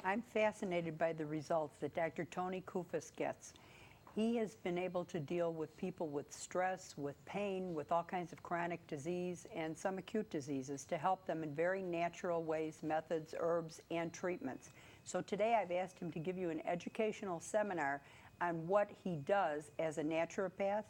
I'm fascinated by the results that Dr. Tony Koufos gets. He has been able to deal with people with stress, with pain, with all kinds of chronic disease and some acute diseases to help them in very natural ways, methods, herbs, and treatments. So today I've asked him to give you an educational seminar on what he does as a naturopath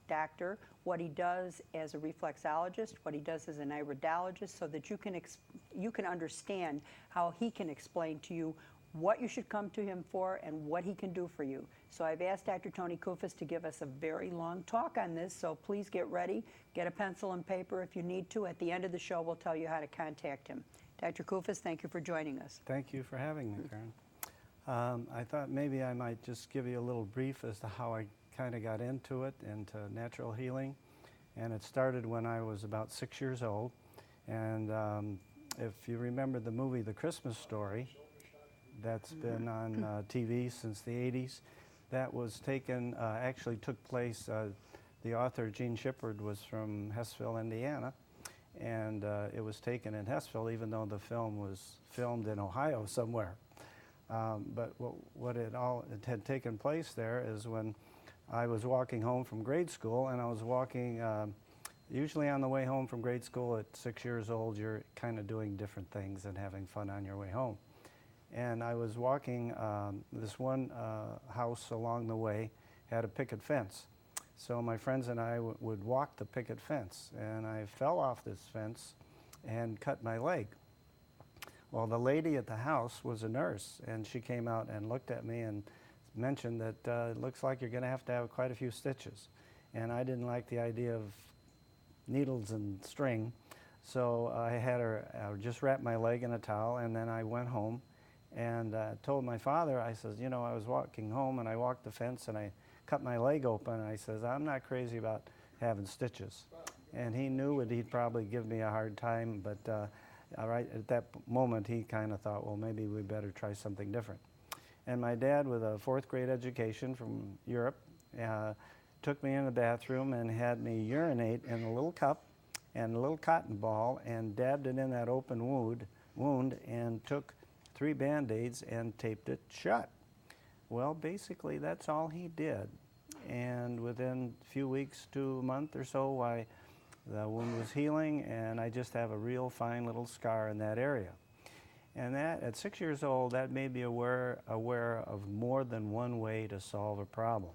doctor, what he does as a reflexologist, what he does as an iridologist, so that you can understand how he can explain to you what you should come to him for and what he can do for you. So I've asked Dr. Tony Koufos to give us a very long talk on this, so please get ready. Get a pencil and paper if you need to. At the end of the show, we'll tell you how to contact him. Dr. Koufos, thank you for joining us. Thank you for having me, Karen. I thought maybe I might just give you a little brief as to how I kind of got into it, into natural healing. And it started when I was about 6 years old. And if you remember the movie The Christmas Story, that's been on TV since the 80s. That was taken, actually took place, the author Gene Shepard was from Hessville, Indiana, and it was taken in Hessville even though the film was filmed in Ohio somewhere. But what it had taken place there is when I was walking home from grade school, and I was walking, usually on the way home from grade school at 6 years old, you're kind of doing different things and having fun on your way home. And I was walking, this one house along the way had a picket fence. So my friends and I would walk the picket fence, and I fell off this fence and cut my leg. Well, the lady at the house was a nurse, and she came out and looked at me and mentioned that it looks like you're going to have quite a few stitches. And I didn't like the idea of needles and string, so I had her just wrap my leg in a towel, and then I went home and told my father, I says, you know, I was walking home and I walked the fence and I cut my leg open, and I says, I'm not crazy about having stitches. And he knew that he'd probably give me a hard time, but right at that moment he kind of thought, well, maybe we better try something different. And my dad, with a 4th grade education from Europe, took me in the bathroom and had me urinate in a little cup and a little cotton ball and dabbed it in that open wound and took 3 Band-Aids and taped it shut. Well, basically that's all he did. And within a few weeks to a month or so, the wound was healing, and I just have a real fine little scar in that area. And that, at 6 years old, that made me aware of more than one way to solve a problem,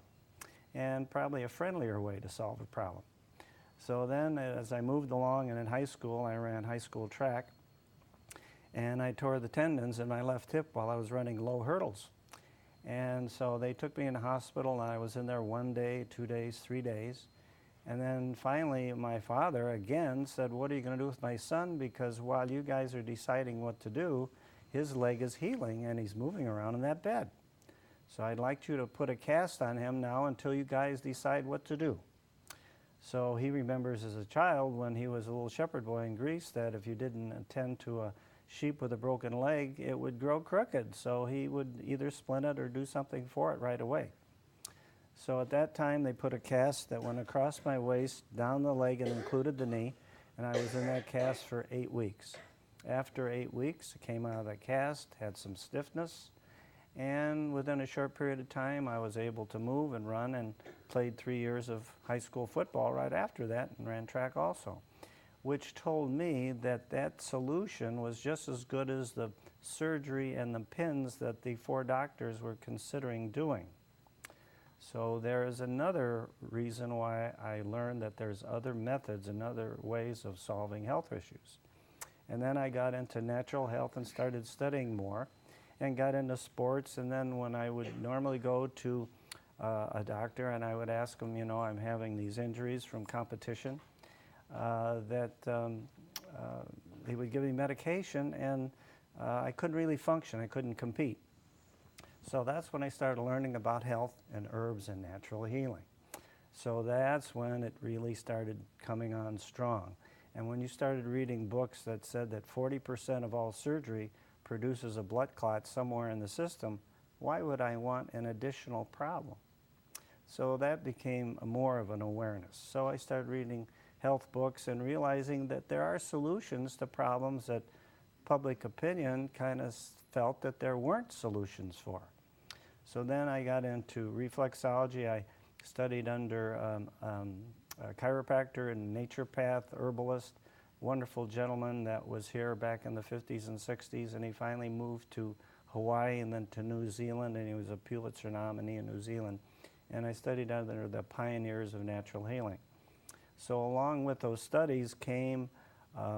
and probably a friendlier way to solve a problem. So then, as I moved along, and in high school, I ran high school track, and I tore the tendons in my left hip while I was running low hurdles. And so they took me in the hospital, and I was in there 1 day, 2 days, 3 days. And then finally my father again said, what are you going to do with my son? Because while you guys are deciding what to do, his leg is healing and he's moving around in that bed. So I'd like you to put a cast on him now until you guys decide what to do. So he remembers as a child when he was a little shepherd boy in Greece that if you didn't attend to a sheep with a broken leg, it would grow crooked. So he would either splint it or do something for it right away. So at that time they put a cast that went across my waist, down the leg, and included the knee, and I was in that cast for 8 weeks. After 8 weeks, I came out of that cast, had some stiffness, and within a short period of time I was able to move and run, and played 3 years of high school football right after that, and ran track also, which told me that that solution was just as good as the surgery and the pins that the 4 doctors were considering doing. So there is another reason why I learned that there's other methods and other ways of solving health issues. And then I got into natural health and started studying more, and got into sports. And then when I would normally go to a doctor and I would ask him, you know, I'm having these injuries from competition, he would give me medication, and I couldn't really function, I couldn't compete. So that's when I started learning about health and herbs and natural healing. So that's when it really started coming on strong. And when you started reading books that said that 40% of all surgery produces a blood clot somewhere in the system, why would I want an additional problem? So that became more of an awareness. So I started reading health books and realizing that there are solutions to problems that public opinion kind of felt that there weren't solutions for. So then I got into reflexology. I studied under a chiropractor and naturopath, herbalist, wonderful gentleman that was here back in the 50s and 60s, and he finally moved to Hawaii and then to New Zealand, and he was a Pulitzer nominee in New Zealand. And I studied under the pioneers of natural healing. So along with those studies came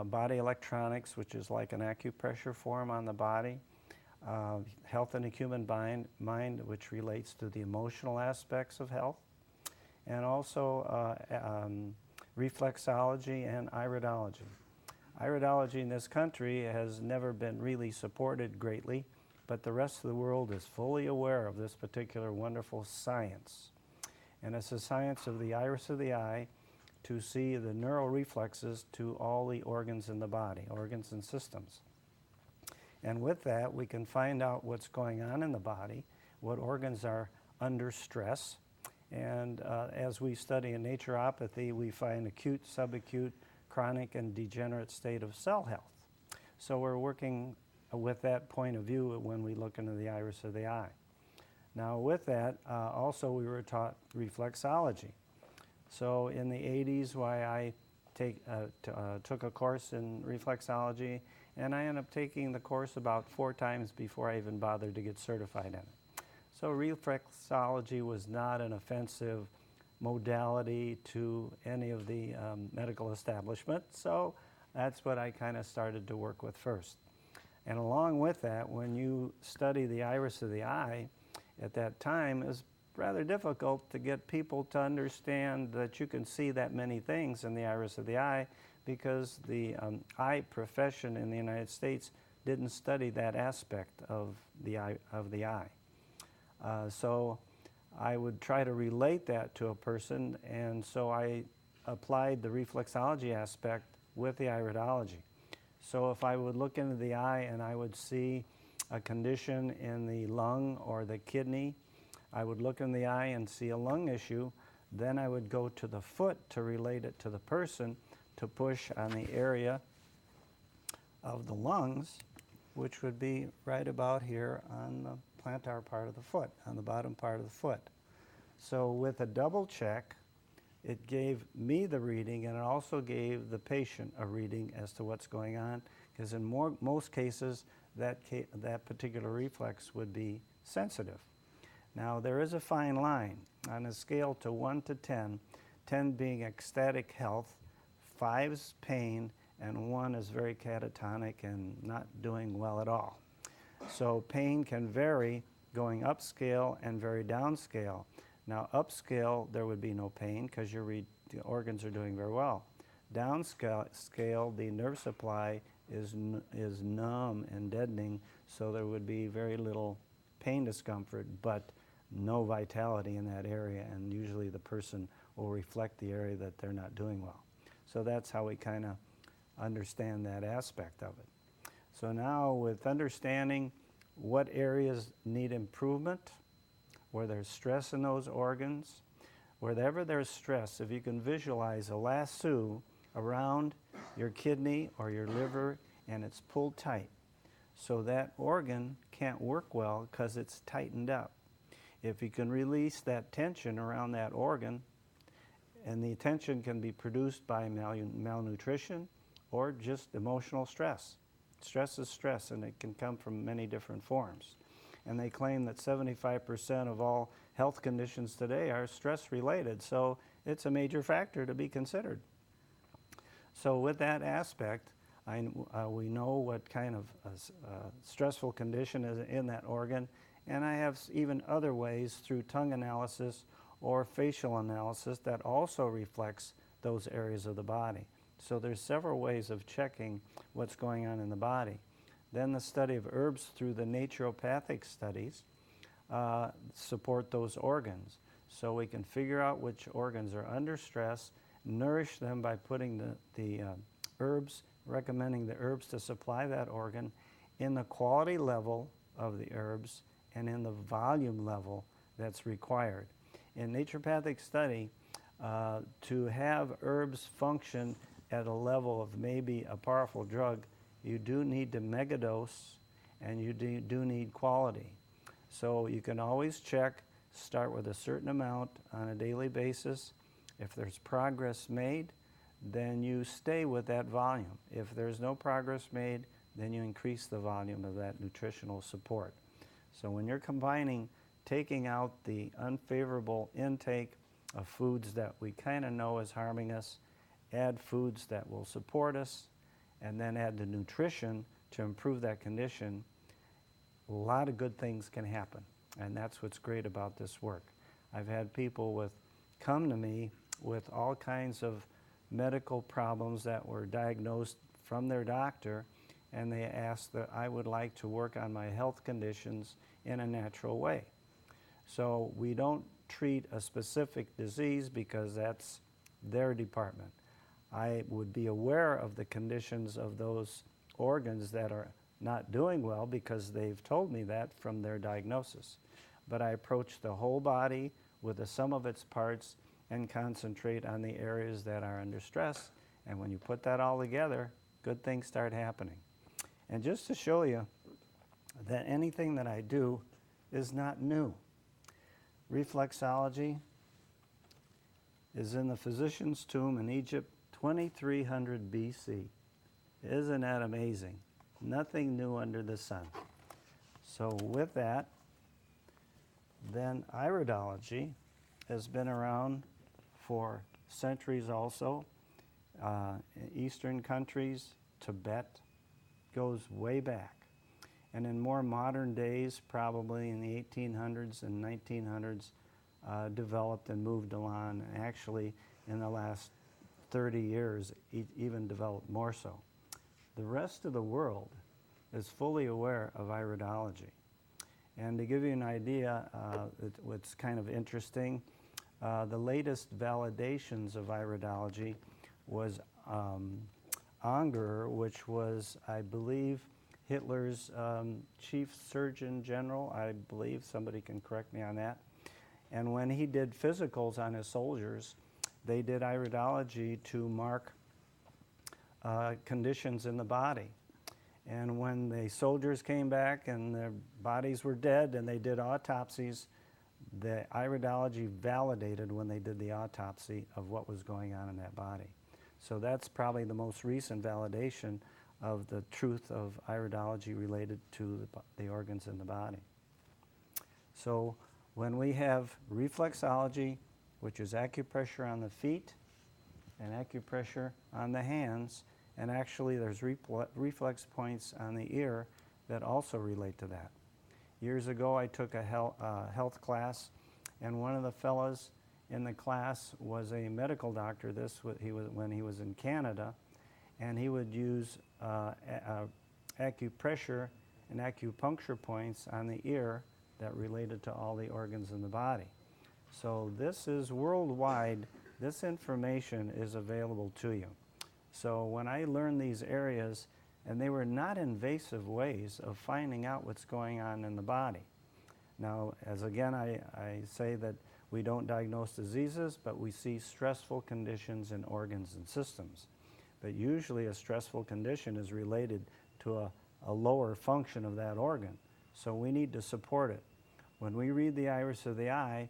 body electronics, which is like an acupressure form on the body, health in the human mind, which relates to the emotional aspects of health, and also reflexology and iridology. Iridology in this country has never been really supported greatly, but the rest of the world is fully aware of this particular wonderful science. And it's the science of the iris of the eye to see the neural reflexes to all the organs in the body, organs and systems. And with that, we can find out what's going on in the body, what organs are under stress. And as we study in naturopathy, we find acute, subacute, chronic, and degenerate state of cell health. So we're working with that point of view when we look into the iris of the eye. Now with that, also we were taught reflexology. So in the 80s, I took a course in reflexology, and I ended up taking the course about 4 times before I even bothered to get certified in it. So reflexology was not an offensive modality to any of the medical establishment, so that's what I kind of started to work with first. And along with that, when you study the iris of the eye, at that time, it was rather difficult to get people to understand that you can see that many things in the iris of the eye, because the eye profession in the United States didn't study that aspect of the eye. So I would try to relate that to a person, and so I applied the reflexology aspect with the iridology. So if I would look into the eye and I would see a condition in the lung or the kidney, I would look in the eye and see a lung issue, then I would go to the foot to relate it to the person, to push on the area of the lungs, which would be right about here on the plantar part of the foot, on the bottom part of the foot. So with a double check, it gave me the reading, and it also gave the patient a reading as to what's going on, because in most cases, that particular reflex would be sensitive. Now, there is a fine line on a scale to 1 to 10, 10 being ecstatic health, 5 is pain, and 1 is very catatonic and not doing well at all. So pain can vary going upscale and very downscale. Now, upscale, there would be no pain because the organs are doing very well. Downscale, the nerve supply is numb and deadening, so there would be very little pain discomfort, but no vitality in that area, and usually the person will reflect the area that they're not doing well. So that's how we kind of understand that aspect of it. So now with understanding what areas need improvement, where there's stress in those organs, wherever there's stress, if you can visualize a lasso around your kidney or your liver and it's pulled tight, so that organ can't work well because it's tightened up. If you can release that tension around that organ, and the tension can be produced by malnutrition or just emotional stress. Stress is stress, and it can come from many different forms. And they claim that 75% of all health conditions today are stress-related, so it's a major factor to be considered. So with that aspect, we know what kind of stressful condition is in that organ, and I have even other ways through tongue analysis or facial analysis that also reflects those areas of the body. So there's several ways of checking what's going on in the body. Then the study of herbs through the naturopathic studies support those organs. So we can figure out which organs are under stress, nourish them by putting the herbs, recommending the herbs to supply that organ in the quality level of the herbs and in the volume level that's required. In naturopathic study, to have herbs function at a level of maybe a powerful drug, you do need to megadose, and you do need quality. So you can always check, start with a certain amount on a daily basis. If there's progress made, then you stay with that volume. If there's no progress made, then you increase the volume of that nutritional support. So when you're combining taking out the unfavorable intake of foods that we kind of know is harming us, add foods that will support us, and then add the nutrition to improve that condition, a lot of good things can happen. And that's what's great about this work. I've had people come to me with all kinds of medical problems that were diagnosed from their doctor, and they asked that I would like to work on my health conditions in a natural way. So we don't treat a specific disease because that's their department. I would be aware of the conditions of those organs that are not doing well because they've told me that from their diagnosis. But I approach the whole body with the sum of its parts and concentrate on the areas that are under stress. And when you put that all together, good things start happening. And just to show you that anything that I do is not new. Reflexology is in the physician's tomb in Egypt, 2300 BC. Isn't that amazing? Nothing new under the sun. So with that, then iridology has been around for centuries also. Eastern countries, Tibet, goes way back. And in more modern days, probably in the 1800s and 1900s, developed and moved along. And actually, in the last 30 years, even developed more so. The rest of the world is fully aware of iridology. And to give you an idea, what's kind of interesting, the latest validations of iridology was Unger, which was, I believe, Hitler's chief surgeon general, I believe, somebody can correct me on that. And when he did physicals on his soldiers, they did iridology to mark conditions in the body. And when the soldiers came back and their bodies were dead and they did autopsies, the iridology validated when they did the autopsy of what was going on in that body. So that's probably the most recent validation of the truth of iridology related to the organs in the body. So when we have reflexology, which is acupressure on the feet and acupressure on the hands, and actually there's reflex points on the ear that also relate to that. Years ago I took a health class, and one of the fellows in the class was a medical doctor. When he was in Canada, and he would use acupressure and acupuncture points on the ear that related to all the organs in the body. So this is worldwide. This information is available to you. So when I learned these areas, and they were not invasive ways of finding out what's going on in the body. Now, as again, I say that we don't diagnose diseases, but we see stressful conditions in organs and systems. But usually a stressful condition is related to a lower function of that organ. So we need to support it. When we read the iris of the eye,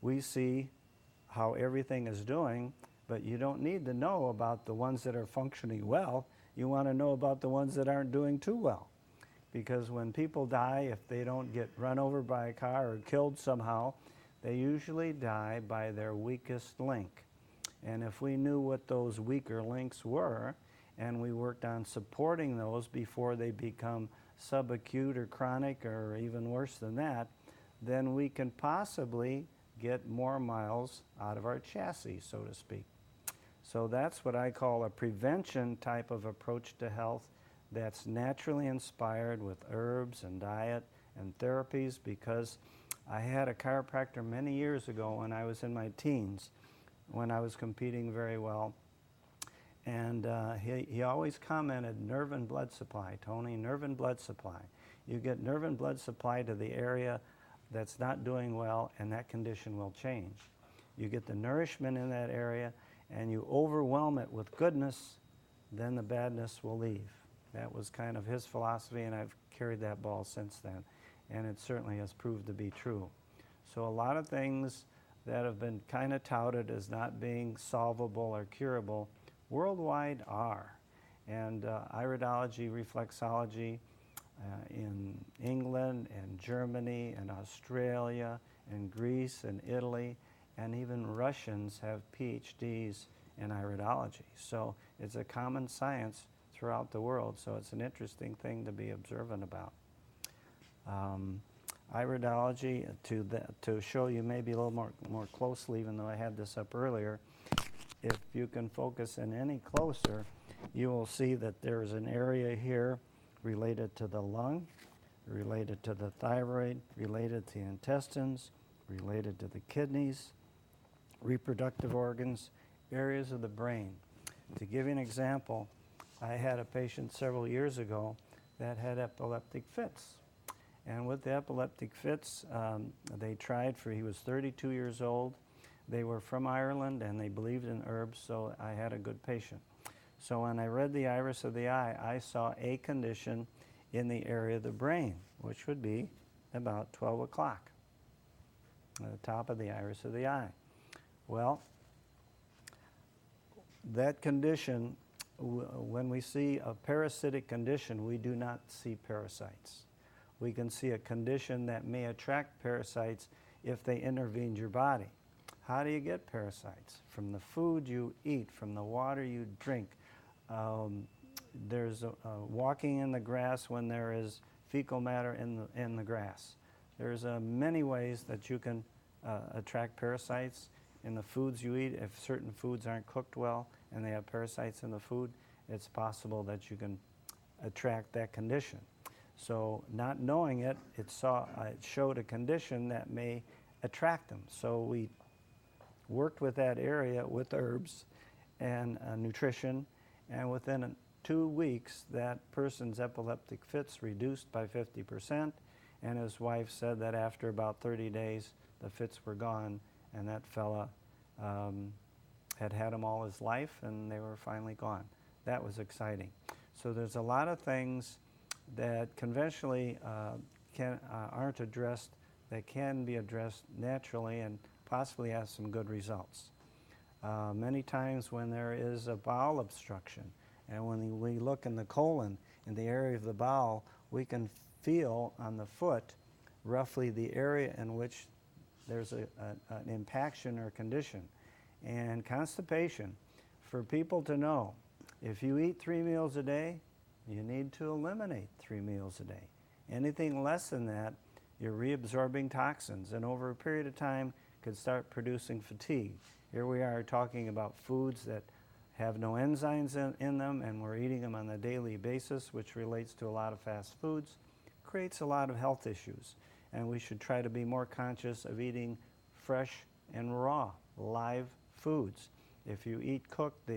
we see how everything is doing, but you don't need to know about the ones that are functioning well. You want to know about the ones that aren't doing too well. Because when people die, if they don't get run over by a car or killed somehow, they usually die by their weakest link. And if we knew what those weaker links were, and we worked on supporting those before they become subacute or chronic or even worse than that, then we can possibly get more miles out of our chassis, so to speak. So that's what I call a prevention type of approach to health that's naturally inspired with herbs and diet and therapies, because I had a chiropractor many years ago when I was in my teens, when I was competing very well. And he always commented, nerve and blood supply, Tony, nerve and blood supply. You get nerve and blood supply to the area that's not doing well, and that condition will change. You get the nourishment in that area, and you overwhelm it with goodness, then the badness will leave. That was kind of his philosophy, and I've carried that ball since then. And it certainly has proved to be true. So a lot of things that have been kind of touted as not being solvable or curable worldwide are. And iridology, reflexology in England and Germany and Australia and Greece and Italy, and even Russians have PhDs in iridology. So it's a common science throughout the world, so it's an interesting thing to be observant about. Iridology, to show you maybe a little more closely, even though I had this up earlier, if you can focus in any closer, you will see that there is an area here related to the lung, related to the thyroid, related to the intestines, related to the kidneys, reproductive organs, areas of the brain. To give you an example, I had a patient several years ago that had epileptic fits. And with the epileptic fits, they tried he was 32 years old. They were from Ireland and they believed in herbs, so I had a good patient. So when I read the iris of the eye, I saw a condition in the area of the brain, which would be about 12 o'clock, at the top of the iris of the eye. Well, that condition, when we see a parasitic condition, we do not see parasites. We can see a condition that may attract parasites if they intervene your body. How do you get parasites? From the food you eat, from the water you drink. There's walking in the grass when there is fecal matter in the grass. There's many ways that you can attract parasites in the foods you eat. If certain foods aren't cooked well and they have parasites in the food, it's possible that you can attract that condition. So not knowing it, it showed a condition that may attract them. So we worked with that area with herbs and nutrition, and within 2 weeks, that person's epileptic fits reduced by 50%, and his wife said that after about 30 days, the fits were gone, and that fella had had them all his life, and they were finally gone. That was exciting. So there's a lot of things that conventionally aren't addressed that can be addressed naturally and possibly have some good results. Many times when there is a bowel obstruction, and when we look in the colon, in the area of the bowel, we can feel on the foot roughly the area in which there's an impaction or condition. And constipation, for people to know, if you eat 3 meals a day, you need to eliminate 3 meals a day. Anything less than that, you're reabsorbing toxins, and over a period of time could start producing fatigue. Here we are talking about foods that have no enzymes in them, and we're eating them on a daily basis, which relates to a lot of fast foods, creates a lot of health issues. And we should try to be more conscious of eating fresh and raw, live foods. If you eat cooked,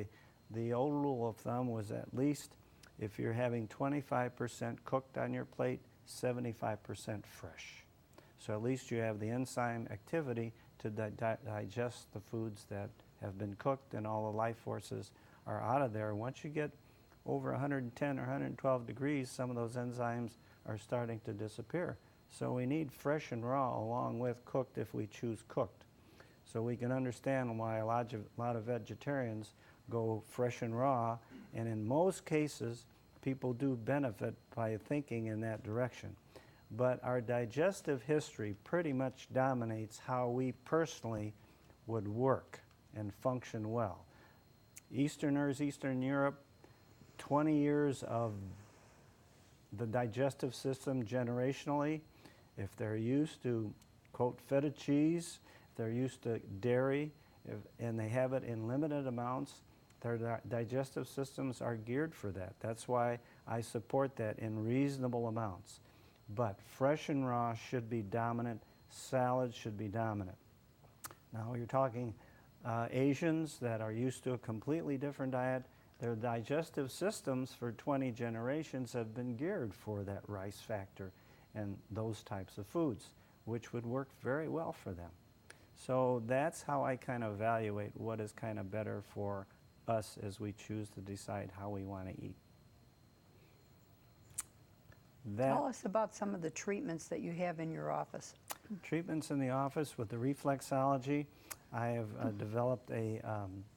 the old rule of thumb was at least if you're having 25% cooked on your plate, 75% fresh. So at least you have the enzyme activity to digest the foods that have been cooked, and all the life forces are out of there. Once you get over 110 or 112 degrees, some of those enzymes are starting to disappear. So we need fresh and raw along with cooked if we choose cooked. So we can understand why a lot of vegetarians go fresh and raw, and in most cases people do benefit by thinking in that direction. But our digestive history pretty much dominates how we personally would work and function well. Easterners, Eastern Europe, 20 years of the digestive system generationally. If they're used to, quote, feta cheese, if they're used to dairy, and they have it in limited amounts, their digestive systems are geared for that. That's why I support that in reasonable amounts. But fresh and raw should be dominant. Salads should be dominant. Now you're talking Asians that are used to a completely different diet. Their digestive systems for 20 generations have been geared for that rice factor and those types of foods, which would work very well for them. So that's how I kind of evaluate what is kind of better for us as we choose to decide how we want to eat. Tell us about some of the treatments that you have in your office. Treatments in the office with the reflexology. I have developed a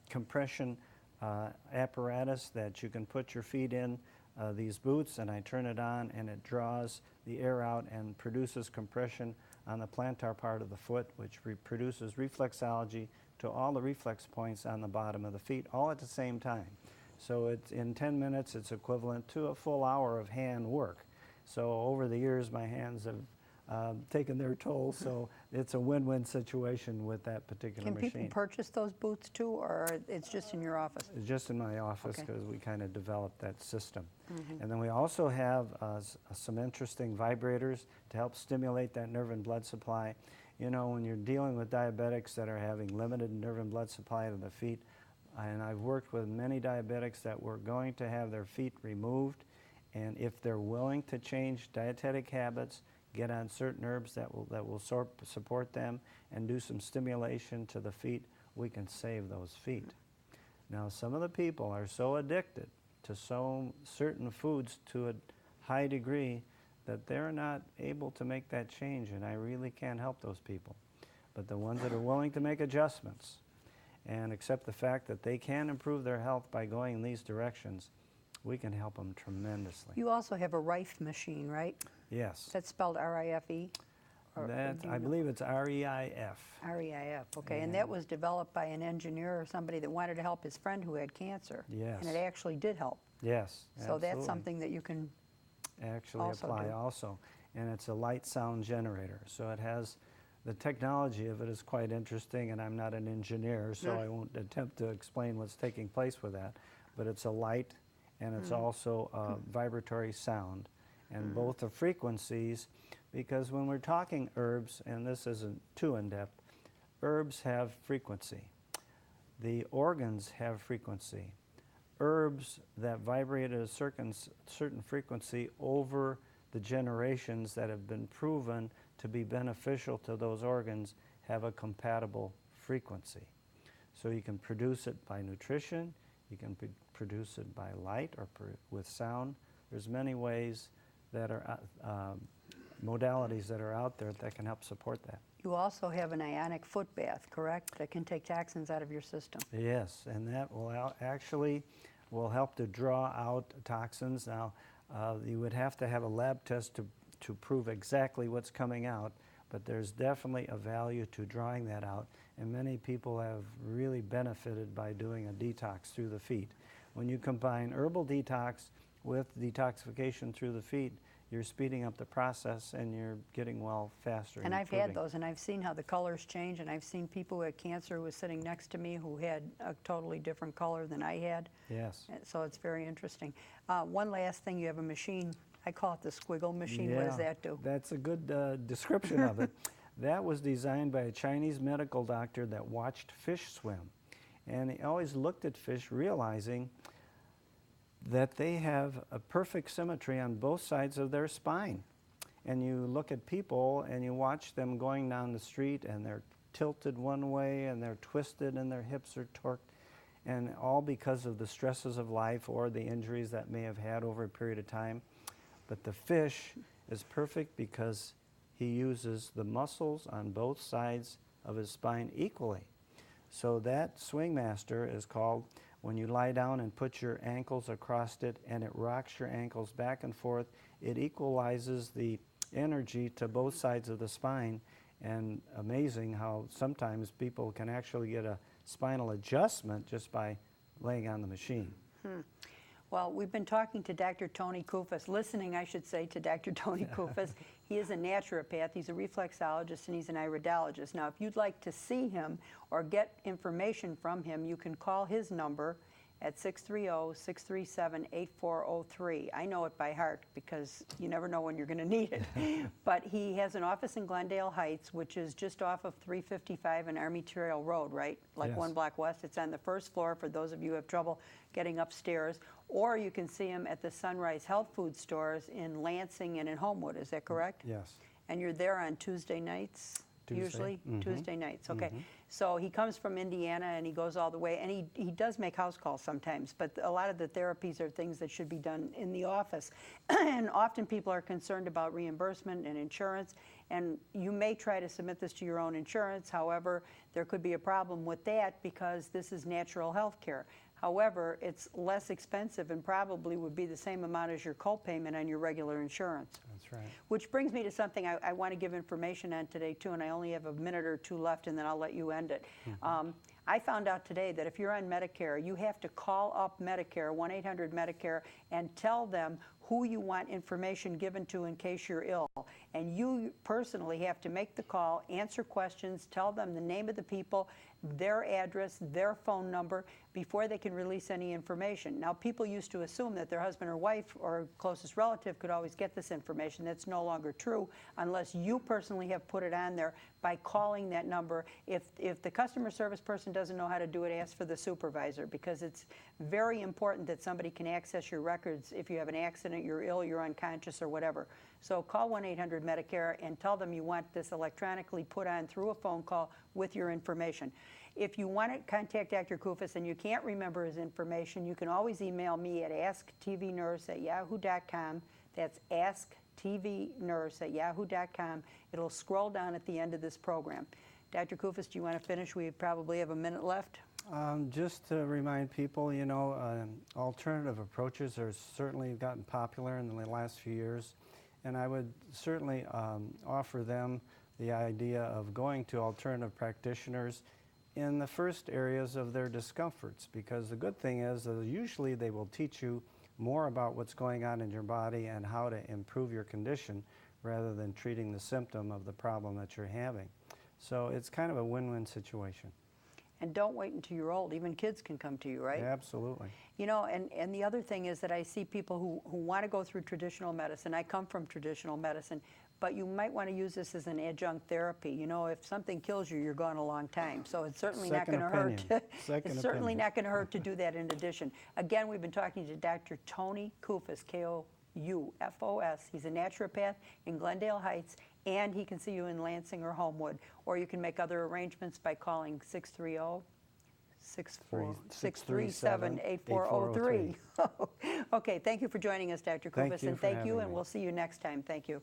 compression apparatus that you can put your feet in these boots, and I turn it on and it draws the air out and produces compression on the plantar part of the foot, which produces reflexology to all the reflex points on the bottom of the feet, all at the same time. So it's, in 10 minutes, it's equivalent to a full hour of hand work. So over the years, my hands have taken their toll, so it's a win-win situation with that particular machine. Can people purchase those boots too, or it's just in your office? It's just in my office because we kind of developed that system. Mm-hmm. And then we also have some interesting vibrators to help stimulate that nerve and blood supply. You know, when you're dealing with diabetics that are having limited nerve and blood supply to the feet, and I've worked with many diabetics that were going to have their feet removed, and if they're willing to change dietetic habits, get on certain herbs that will support them, and do some stimulation to the feet, we can save those feet. Now, some of the people are so addicted to certain foods to a high degree that they're not able to make that change, and I really can't help those people. But the ones that are willing to make adjustments and accept the fact that they can improve their health by going in these directions, we can help them tremendously. You also have a Rife machine, right? Yes. That's spelled R-I-F-E? I believe it's R-E-I-F. R-E-I-F, okay. And that was developed by an engineer or somebody that wanted to help his friend who had cancer. Yes. And it actually did help. Yes, So absolutely. that's something that you can actually also apply do. also. And it's a light sound generator. So it has, the technology of it is quite interesting, and I'm not an engineer, so I won't attempt to explain what's taking place with that. But it's a light, and it's also a vibratory sound. And both the frequencies, because when we're talking herbs, and this isn't too in-depth, herbs have frequency. The organs have frequency. Herbs that vibrate at a certain frequency over the generations that have been proven to be beneficial to those organs have a compatible frequency. So you can produce it by nutrition, you can produce it by light or with sound. There's many ways that are modalities that are out there that can help support that. You also have an ionic foot bath, correct? That can take toxins out of your system. Yes, and that will actually help to draw out toxins. Now, you would have to have a lab test to prove exactly what's coming out, but there's definitely a value to drawing that out, and many people have really benefited by doing a detox through the feet. When you combine herbal detox with detoxification through the feet, you're speeding up the process and you're getting well faster. And I've had those, and I've seen how the colors change, and I've seen people who had cancer who was sitting next to me who had a totally different color than I had. Yes. So it's very interesting. One last thing, you have a machine. I call it the squiggle machine. Yeah, What does that do? That's a good description of it. That was designed by a Chinese medical doctor that watched fish swim. And he always looked at fish realizing that they have a perfect symmetry on both sides of their spine. And you look at people and you watch them going down the street and they're tilted one way and they're twisted and their hips are torqued, and all because of the stresses of life or the injuries that may have had over a period of time. But the fish is perfect because he uses the muscles on both sides of his spine equally. So that swing master is called, when you lie down and put your ankles across it and it rocks your ankles back and forth, it equalizes the energy to both sides of the spine. And amazing how sometimes people can actually get a spinal adjustment just by laying on the machine. Well, we've been talking to Dr. Tony Koufos, listening, I should say, to Dr. Tony Koufos. He is a naturopath, he's a reflexologist, and he's an iridologist. Now, if you'd like to see him or get information from him, you can call his number at 630-637-8403. I know it by heart because you never know when you're going to need it. But he has an office in Glendale Heights, which is just off of 355 and Army Trail Road, right? Like Yes. 1 block west. It's on the first floor for those of you who have trouble getting upstairs. Or you can see him at the Sunrise Health Food Stores in Lansing and in Homewood. Is that correct? Yes. And you're there on Tuesday nights? usually? Tuesday nights, okay. So he comes from Indiana and he goes all the way, and he does make house calls sometimes, but a lot of the therapies are things that should be done in the office. And often people are concerned about reimbursement and insurance, and you may try to submit this to your own insurance. However, there could be a problem with that because this is natural health care. However, it's less expensive and probably would be the same amount as your co-payment on your regular insurance. That's right. Which brings me to something I want to give information on today too, and I only have a minute or two left and then I'll let you end it. I found out today that if you're on Medicare, you have to call up Medicare, 1-800-MEDICARE, and tell them who you want information given to in case you're ill. And you personally have to make the call, answer questions, tell them the name of the people, their address, their phone number, before they can release any information. Now, people used to assume that their husband or wife or closest relative could always get this information. That's no longer true unless you personally have put it on there by calling that number. If the customer service person doesn't know how to do it, ask for the supervisor, because it's very important that somebody can access your records if you have an accident, you're ill, you're unconscious, or whatever. So call 1-800-MEDICARE and tell them you want this electronically put on through a phone call with your information. If you want to contact Dr. Koufos and you can't remember his information, you can always email me at asktvnurse@yahoo.com. That's asktvnurse@yahoo.com. It'll scroll down at the end of this program. Dr. Koufos, do you want to finish? We probably have a minute left. Just to remind people, you know, alternative approaches are certainly gotten popular in the last few years, and I would certainly offer them the idea of going to alternative practitioners in the first areas of their discomforts, because the good thing is that usually they will teach you more about what's going on in your body and how to improve your condition rather than treating the symptom of the problem that you're having. So it's kind of a win-win situation. And don't wait until you're old. Even kids can come to you, right? Absolutely. You know, and the other thing is that I see people who want to go through traditional medicine. I come from traditional medicine, but you might want to use this as an adjunct therapy. You know, if something kills you, you're gone a long time. So it's certainly not going to hurt. It's certainly not going to hurt to do that in addition. Again, we've been talking to Dr. Tony Koufos, Koufos. He's a naturopath in Glendale Heights, and he can see you in Lansing or Homewood. Or you can make other arrangements by calling 630-637-8403. Okay, thank you for joining us, Dr. Koufos, and thank you, and we'll see you next time. Thank you.